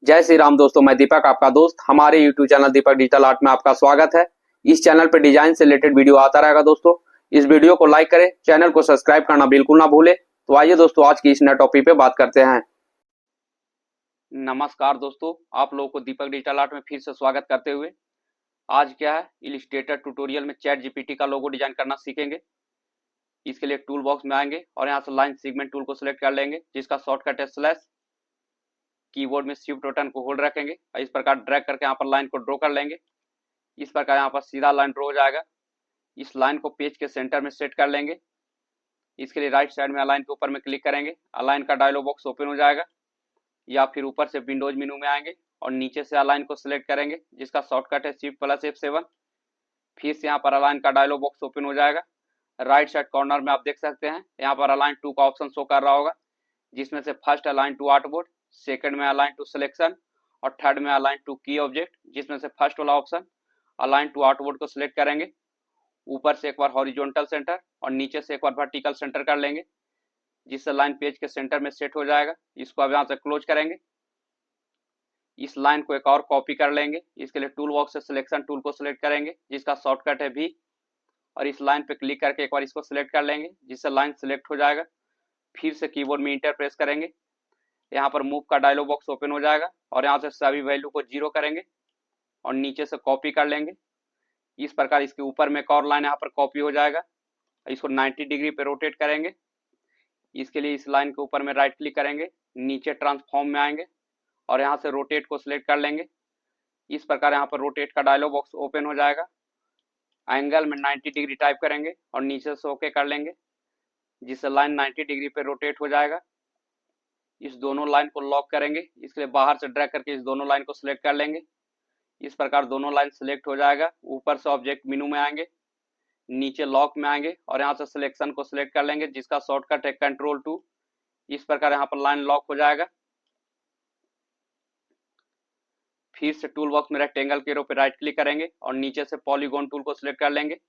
जय श्री राम दोस्तों, मैं दीपक आपका दोस्त। हमारे यूट्यूब चैनल दीपक डिजिटल आर्ट में आपका स्वागत है। इस चैनल पर डिजाइन से रिलेटेड वीडियो आता रहेगा दोस्तों। इस वीडियो को लाइक करें, चैनल को सब्सक्राइब करना बिल्कुल ना भूलें। तो आइए दोस्तों, आज की इस नए टॉपिक पे बात करते हैं। नमस्कार दोस्तों, आप लोगों को दीपक डिजिटल आर्ट में फिर से स्वागत करते हुए आज क्या है, इलिस्ट्रेटर ट्यूटोरियल में चैट जीपीटी का लोगो डिजाइन करना सीखेंगे। इसके लिए टूल बॉक्स में आएंगे और यहाँ से लाइन सेगमेंट टूल को सिलेक्ट कर लेंगे, जिसका शॉर्टकट है स्लैश। कीबोर्ड में शिफ्ट बटन को होल्ड रखेंगे और इस प्रकार ड्रैग करके यहाँ पर लाइन को ड्रॉ कर लेंगे। इस प्रकार यहाँ पर सीधा लाइन ड्रॉ हो जाएगा। इस लाइन को पेज के सेंटर में सेट कर लेंगे। इसके लिए राइट साइड में अलाइन के ऊपर में क्लिक करेंगे, अलाइन का डायलॉग बॉक्स ओपन हो जाएगा। या फिर ऊपर से विंडोज मेनू में आएंगे और नीचे से अलाइन को सिलेक्ट करेंगे, जिसका शॉर्टकट है शिफ्ट प्लस F7। फिर से यहाँ पर अलाइन का डायलॉग बॉक्स ओपन हो जाएगा। राइट साइड कॉर्नर में आप देख सकते हैं यहाँ पर अलाइन टू का ऑप्शन शो कर रहा होगा, जिसमें से first align to artboard, second में अलाइन टू सिलेक्शन और थर्ड में अलाइन टू की ऑब्जेक्ट, जिसमें से फर्स्ट वाला ऑप्शन अलाइन टू आर्टबोर्ड को सिलेक्ट करेंगे। ऊपर से एक बार हॉरिजॉन्टल सेंटर और नीचे से एक बार वर्टिकल सेंटर कर लेंगे, जिससे लाइन पेज के सेंटर में सेट हो जाएगा। इसको अब यहाँ से क्लोज करेंगे। इस लाइन को एक और कॉपी कर लेंगे। इसके लिए टूल बॉक्स से सिलेक्शन टूल को सिलेक्ट करेंगे, जिसका शॉर्टकट है V, और इस लाइन पे क्लिक करके एक बार इसको सिलेक्ट कर लेंगे, जिससे लाइन सिलेक्ट हो जाएगा। फिर से कीबोर्ड में इंटर प्रेस करेंगे। यहाँ पर मूव का डायलॉग बॉक्स ओपन हो जाएगा और यहाँ से सभी वैल्यू को 0 करेंगे और नीचे से कॉपी कर लेंगे। इस प्रकार इसके ऊपर में एक और लाइन यहाँ पर कॉपी हो जाएगा। इसको 90 डिग्री पे रोटेट करेंगे। इसके लिए इस लाइन के ऊपर में राइट क्लिक करेंगे, नीचे ट्रांसफॉर्म में आएंगे और यहाँ से रोटेट को सिलेक्ट कर लेंगे। इस प्रकार यहाँ पर रोटेट का डायलॉग बॉक्स ओपन हो जाएगा। एंगल में 90 डिग्री टाइप करेंगे और नीचे से ओके कर लेंगे, जिससे लाइन 90 डिग्री पे रोटेट हो जाएगा। इस दोनों लाइन को लॉक करेंगे। इसके लिए बाहर से ड्रैग करके इस दोनों लाइन को सिलेक्ट कर लेंगे। इस प्रकार दोनों लाइन सिलेक्ट हो जाएगा। ऊपर से ऑब्जेक्ट मेनू में आएंगे, नीचे लॉक में आएंगे और यहाँ से सिलेक्शन को सिलेक्ट कर लेंगे, जिसका शॉर्टकट है Ctrl+2। इस प्रकार यहाँ पर लाइन लॉक हो जाएगा। फिर से टूल बॉक्स में रेक्टेंगल के रो पे राइट क्लिक करेंगे और नीचे से पॉलीगॉन टूल को सिलेक्ट कर लेंगे।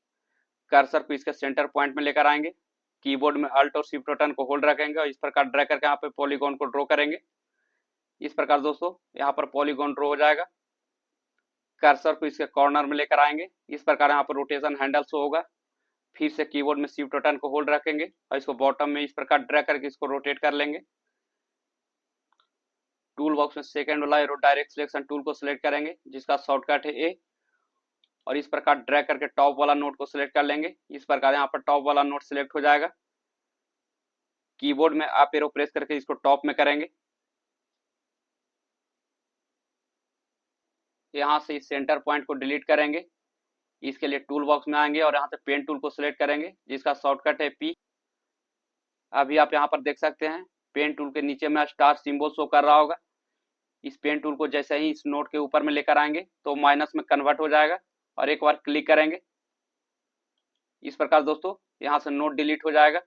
कर्सर को इसके सेंटर पॉइंट में लेकर आएंगे। कीबोर्ड में अल्ट और शिफ्ट बटन को होल्ड रखेंगे और इस प्रकार ड्रैग करके यहाँ पे पॉलीगॉन को ड्रॉ करेंगे। इस प्रकार दोस्तों यहाँ पर पॉलीगॉन ड्रॉ हो जाएगा। कर्सर को इसके कॉर्नर में लेकर आएंगे। इस प्रकार यहाँ पर रोटेशन हैंडल शो होगा। फिर से कीबोर्ड में शिफ्ट बटन को होल्ड रखेंगे और इसको बॉटम में इस प्रकार ड्रैग करके इसको रोटेट कर लेंगे। टूल बॉक्स में सेकंड वाला एरो डायरेक्ट सिलेक्शन टूल को सिलेक्ट करेंगे, जिसका शॉर्टकट है A, और इस प्रकार ड्रैग करके टॉप वाला नोड को सिलेक्ट कर लेंगे। इस प्रकार यहाँ पर टॉप वाला नोड सिलेक्ट हो जाएगा। कीबोर्ड में अप एरो प्रेस करके इसको टॉप में करेंगे। यहाँ से इस सेंटर पॉइंट को डिलीट करेंगे। इसके लिए टूल बॉक्स में आएंगे और यहाँ से पेन टूल को सिलेक्ट करेंगे, जिसका शॉर्टकट है P। अभी आप यहाँ पर देख सकते हैं पेन टूल के नीचे में स्टार सिंबल शो कर रहा होगा। इस पेन टूल को जैसे ही इस नोड के ऊपर में लेकर आएंगे तो माइनस में कन्वर्ट हो जाएगा और एक बार क्लिक करेंगे। इस प्रकार दोस्तों यहाँ से नोड डिलीट हो जाएगा।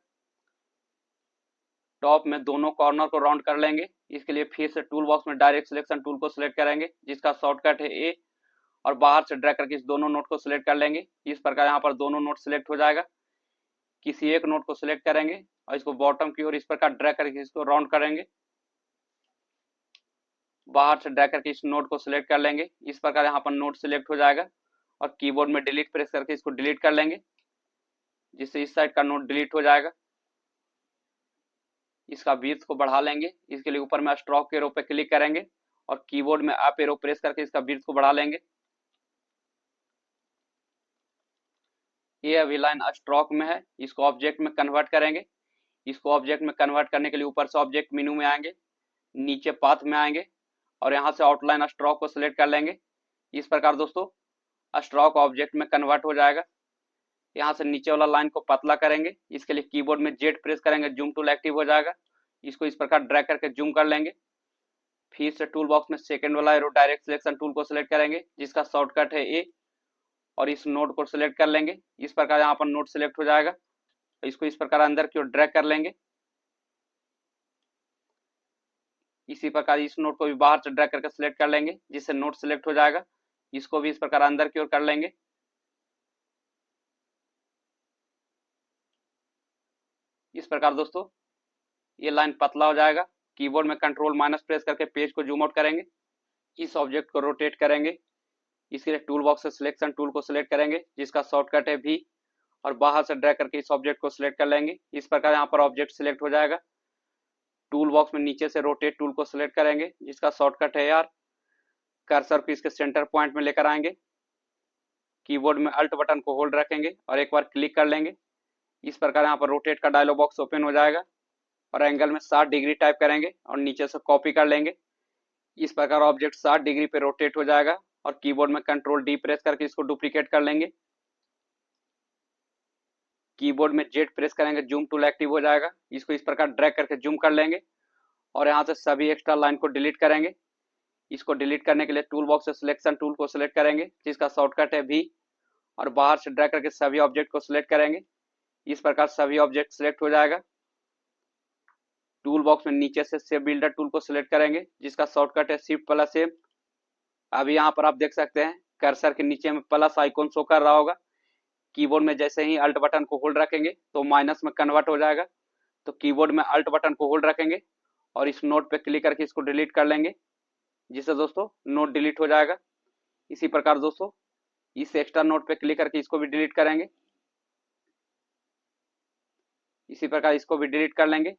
टॉप में दोनों कॉर्नर को राउंड कर लेंगे। इसके लिए फिर से टूल बॉक्स में डायरेक्ट सिलेक्शन टूल को सिलेक्ट करेंगे, जिसका शॉर्टकट है A, और बाहर से ड्रैग करके इस दोनों नोड को सिलेक्ट कर लेंगे। इस प्रकार यहाँ पर दोनों नोड सिलेक्ट हो जाएगा। किसी एक नोड को सिलेक्ट करेंगे और इसको बॉटम की ओर इस प्रकार ड्रैग करके इसको राउंड करेंगे। बाहर से ड्रैग करके इस नोड को सिलेक्ट कर लेंगे। इस प्रकार यहाँ पर नोड सिलेक्ट हो जाएगा और कीबोर्ड में डिलीट प्रेस करके इसको डिलीट कर लेंगे, जिससे इस साइड का नोड डिलीट हो जाएगा। इसका विड्थ को बढ़ा लेंगे। इसके लिए ऊपर में स्ट्रोक के एरो पे क्लिक करेंगे और कीबोर्ड में अप एरो प्रेस करके इसका विड्थ को बढ़ा लेंगे। ये अभी लाइन स्ट्रोक में है, इसको ऑब्जेक्ट में कन्वर्ट करेंगे। इसको ऑब्जेक्ट में कन्वर्ट करने के लिए ऊपर से ऑब्जेक्ट मेनू में आएंगे, नीचे पाथ में आएंगे और यहाँ से आउटलाइन स्ट्रोक को सिलेक्ट कर लेंगे। इस प्रकार दोस्तों स्ट्रोक ऑब्जेक्ट में कन्वर्ट हो जाएगा। यहाँ से नीचे वाला लाइन को पतला करेंगे। इसके लिए कीबोर्ड में Z प्रेस करेंगे, जूम टूल एक्टिव हो जाएगा। इसको इस प्रकार ड्रैग करके जूम कर लेंगे। फिर से टूल बॉक्स में सेकंड वाला एरो डायरेक्ट सिलेक्शन टूल को सिलेक्ट करेंगे, जिसका शॉर्टकट है A, और इस नोड को सिलेक्ट कर लेंगे। इस प्रकार यहाँ पर नोड सिलेक्ट हो जाएगा। इसको इस प्रकार अंदर की ओर ड्रैग कर लेंगे। इसी प्रकार इस नोड को भी बाहर से ड्रैग करके सिलेक्ट कर लेंगे, जिससे नोड सिलेक्ट हो जाएगा। इसको भी इस प्रकार अंदर की ओर कर लेंगे। इस प्रकार दोस्तों ये लाइन पतला हो जाएगा। कीबोर्ड में Ctrl- प्रेस करके पेज को जूम आउट करेंगे। इस ऑब्जेक्ट को रोटेट करेंगे। इसके लिए टूल बॉक्स से सिलेक्शन टूल को सिलेक्ट करेंगे जिसका शॉर्टकट है V, और बाहर से ड्रैग करके इस ऑब्जेक्ट को सिलेक्ट कर लेंगे। इस प्रकार यहाँ पर ऑब्जेक्ट सिलेक्ट हो जाएगा। टूल बॉक्स में नीचे से रोटेट टूल को सिलेक्ट करेंगे जिसका शॉर्टकट है R। कर्सर को इसके सेंटर पॉइंट में लेकर आएंगे। कीबोर्ड में अल्ट बटन को होल्ड रखेंगे और एक बार क्लिक कर लेंगे। इस प्रकार यहाँ पर रोटेट का डायलॉग बॉक्स ओपन हो जाएगा और एंगल में 60 डिग्री टाइप करेंगे और नीचे से कॉपी कर लेंगे। इस प्रकार ऑब्जेक्ट 60 डिग्री पे रोटेट हो जाएगा और कीबोर्ड में कंट्रोल D प्रेस करके इसको डुप्लीकेट कर लेंगे। कीबोर्ड में Z प्रेस करेंगे, जूम टूल एक्टिव हो जाएगा। इसको इस प्रकार ड्रैग करके जूम कर लेंगे और यहाँ से सभी एक्स्ट्रा लाइन को डिलीट करेंगे। इसको डिलीट करने के लिए टूल बॉक्स से सिलेक्शन टूल को सिलेक्ट करेंगे जिसका शॉर्टकट है V, और बाहर से ड्रैग करके सभी ऑब्जेक्ट को सिलेक्ट करेंगे। इस प्रकार सभी ऑब्जेक्ट सिलेक्ट हो जाएगा। टूल बॉक्स में नीचे से शेप बिल्डर टूल को सिलेक्ट करेंगे जिसका शॉर्टकट है Shift+A। अभी यहाँ पर आप देख सकते हैं कर्सर के नीचे में प्लस आइकॉन शो कर रहा होगा। कीबोर्ड में जैसे ही अल्ट बटन को होल्ड रखेंगे तो माइनस में कन्वर्ट हो जाएगा। तो कीबोर्ड में अल्ट बटन को होल्ड रखेंगे और इस नोट पे क्लिक करके इसको डिलीट कर लेंगे, जिससे दोस्तों नोट डिलीट हो जाएगा। इसी प्रकार दोस्तों इस एक्स्ट्रा नोट पे क्लिक करके इसको भी डिलीट करेंगे। इसी प्रकार इसको भी डिलीट कर लेंगे।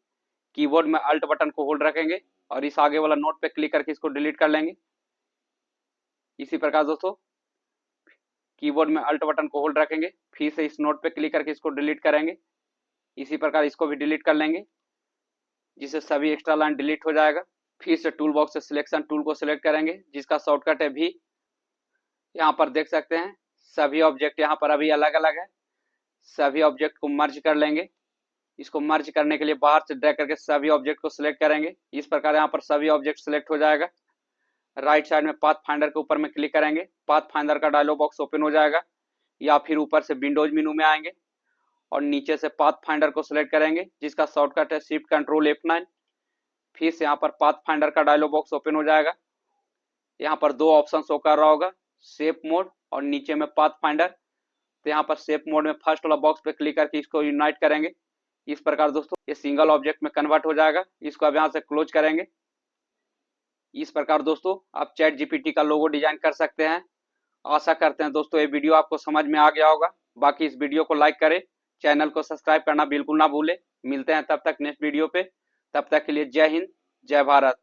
कीबोर्ड में अल्ट बटन को होल्ड रखेंगे और इस आगे वाला नोट पे क्लिक करके इसको डिलीट कर लेंगे। इसी प्रकार दोस्तों कीबोर्ड में अल्ट बटन को होल्ड रखेंगे, फिर से इस नोट पे क्लिक करके इसको डिलीट करेंगे। इसी प्रकार इसको भी डिलीट कर लेंगे जिससे सभी एक्स्ट्रा लाइन डिलीट हो जाएगा। फिर से टूल बॉक्स से सिलेक्शन टूल को सिलेक्ट करेंगे जिसका शॉर्टकट है V। यहाँ पर देख सकते हैं सभी ऑब्जेक्ट यहाँ पर अभी अलग अलग है। सभी ऑब्जेक्ट को मर्ज कर लेंगे। इसको मर्ज करने के लिए बाहर से ड्रैग करके सभी ऑब्जेक्ट को सिलेक्ट करेंगे। इस प्रकार यहाँ पर सभी ऑब्जेक्ट सिलेक्ट हो जाएगा। राइट साइड में पाथ फाइंडर के ऊपर में क्लिक करेंगे, पाथ फाइंडर का डायलॉग बॉक्स ओपन हो जाएगा, या फिर ऊपर से विंडोज मेनू में आएंगे और नीचे से पाथ फाइंडर को सिलेक्ट करेंगे जिसका शॉर्टकट है Shift+Ctrl+F9। फिर से यहाँ पर पाथ फाइंडर का डायलॉग बॉक्स ओपन हो जाएगा। यहाँ पर दो ऑप्शन शो कर रहा होगा, शेप मोड और नीचे में पाथ फाइंडर। तो यहाँ पर शेप मोड में फर्स्ट वाला बॉक्स पे क्लिक करके इसको यूनाइट करेंगे। इस प्रकार दोस्तों ये सिंगल ऑब्जेक्ट में कन्वर्ट हो जाएगा। इसको अब यहाँ से क्लोज करेंगे। इस प्रकार दोस्तों आप ChatGPT का लोगो डिजाइन कर सकते हैं। आशा करते हैं दोस्तों ये वीडियो आपको समझ में आ गया होगा। बाकी इस वीडियो को लाइक करें, चैनल को सब्सक्राइब करना बिल्कुल ना भूलें। मिलते हैं तब तक नेक्स्ट वीडियो पे। तब तक के लिए जय हिंद, जय भारत।